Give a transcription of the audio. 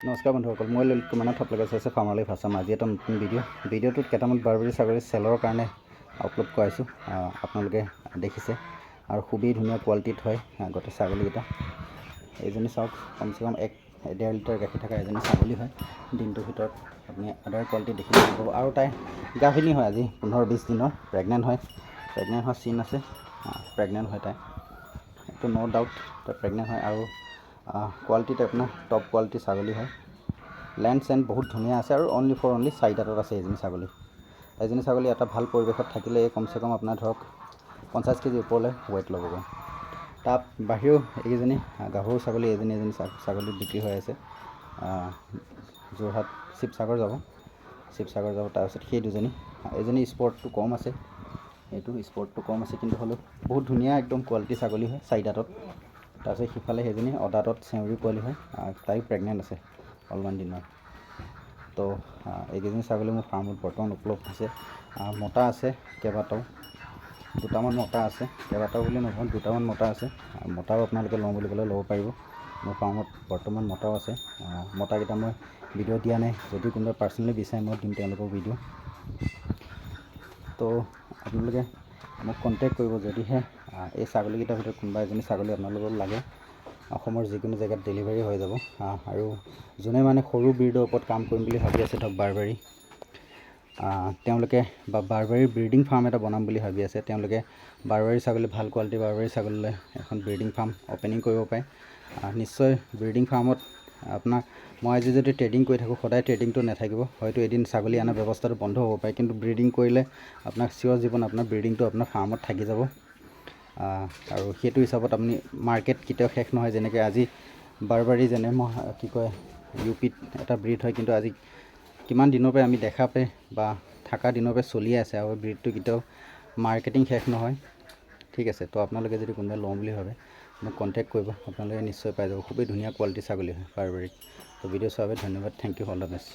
নমস্কাৰ বন্ধুসকল, মই ললিত কুমাৰ নাথ আপোনালোকে চাইছে ফাৰ্মাৰ লাইফ আছাম। আজি এটা নতুন ভিডিঅ'টোত কেইটামান বাৰবেৰী ছাগলী চেলৰ কাৰণে আপলোড কৰাইছোঁ। আপোনালোকে দেখিছে আৰু খুবেই ধুনীয়া কোৱালিটিত হয় গোটেই ছাগলীকেইটা। এইজনী চাওক, কমচে কম 1.5 লিটাৰ গাখীৰ থকা এজনী ছাগলী হয়। দিনটোৰ ভিতৰত আপুনি আদাৰ কোৱালিটি দেখিবলৈ পাব। আৰু তাই গাভিনী হয়, আজি 15-20 দিনৰ প্ৰেগনেণ্ট হয়। প্ৰেগনেণ্ট হোৱা চিন আছে, প্ৰেগনেণ্ট হয় তাই, এইটো ন' ডাউট তাই প্ৰেগনেণ্ট হয়। আৰু কোৱালিটিটো আপোনাৰ টপ কোৱালিটি ছাগলী হয়। লেন্থ চেন্থ বহুত ধুনীয়া আছে আৰু অনলি 4 দাঁতত আছে এজনী ছাগলী। এজনী ছাগলী এটা ভাল পৰিৱেশত থাকিলে কমচে কম আপোনাৰ ধৰক 50 কেজি ওপৰলৈ ৱেইট ল'বগৈ। তাৰ বাহিৰেও এইকেইজনী গাভৰু ছাগলী এজনী ছাগলী বিক্ৰী হৈ আছে। যোৰহাট শিৱসাগৰ যাব। তাৰপিছত সেই দুজনী, এজনী স্পৰ্টটো কম আছে, এইটো স্পৰ্টটো কম আছে, কিন্তু হ'লেও বহুত ধুনীয়া একদম কোৱালিটি ছাগলী হয় 4 দাঁতত। তাৰপিছত সিফালে সেইজনী অদাঁতত চেউৰী পোৱালি হয়, তাইও প্ৰেগনেণ্ট আছে অলপমান দিনৰ। তো এইকেইজনী ছাগলী মোৰ ফাৰ্মত বৰ্তমান উপলব্ধ আছে। মতা আছে কেইবাটাও, দুটামান মতা আছে, কেইবাটাও বুলি নহয়, দুটামান মতা আছে। মতাও আপোনালোকে লওঁ বুলি ক'লে ল'ব পাৰিব। মোৰ ফাৰ্মত বৰ্তমান মতাও আছে। মতাকেইটা মই ভিডিঅ' দিয়া নাই, যদি কোনোবাই পাৰ্চনেলি বিচাৰে মই দিম তেওঁলোকৰ ভিডিঅ'। তো আপোনালোকে মোক কণ্টেক্ট কৰিব যদিহে এই ছাগলীকেইটাৰ ভিতৰত কোনোবা এজনী ছাগলী আপোনালোকক লাগে। অসমৰ যিকোনো জেগাত ডেলিভাৰী হৈ যাব। আৰু যোনে মানে সৰু ব্ৰীডৰ ওপৰত কাম কৰিম বুলি ভাবি আছে, ধৰক বাৰবেৰী, তেওঁলোকে বা বাৰবেৰীৰ ব্ৰিডিং ফাৰ্ম এটা বনাম বুলি ভাবি আছে, তেওঁলোকে বাৰবেৰী ছাগলী, ভাল কোৱালিটি বাৰবেৰী ছাগলীলৈ এখন ব্ৰিডিং ফাৰ্ম অ'পেনিং কৰিব পাৰে। নিশ্চয় ব্ৰিডিং ফাৰ্মত আপোনাক মই আজি যদি ট্ৰেডিং কৰি থাকোঁ, সদায় ট্ৰেডিংটো নাথাকিব, হয়তো এদিন ছাগলী অনা ব্যৱস্থাটো বন্ধ হ'ব পাৰে, কিন্তু ব্ৰিডিং কৰিলে আপোনাক চিৰ জীৱন আপোনাৰ ব্ৰিডিংটো আপোনাৰ ফাৰ্মত থাকি যাব। আৰু সেইটো হিচাপত আপুনি মাৰ্কেট কেতিয়াও শেষ নহয়। যেনেকৈ আজি বাৰবেৰী যেনে কি কয় UPত এটা ব্ৰীড হয়, কিন্তু আজি কিমান দিনৰ পৰা আমি দেখা পাই বা থকা দিনৰ পৰা চলিয়ে আছে, আৰু ব্ৰীডটো কেতিয়াও মাৰ্কেটিং শেষ নহয়। ঠিক আছে, তো আপোনালোকে যদি কোনোবাই লওঁ বুলি ভাবে মোক কণ্টেক্ট কৰিব, আপোনালোকে নিশ্চয় পাই যাব। খুবেই ধুনীয়া কোৱালিটি ছাগলী হয় বাৰবেৰী। তো ভিডিঅ' চোৱাৰ বাবে ধন্যবাদ। Thank you, all the best.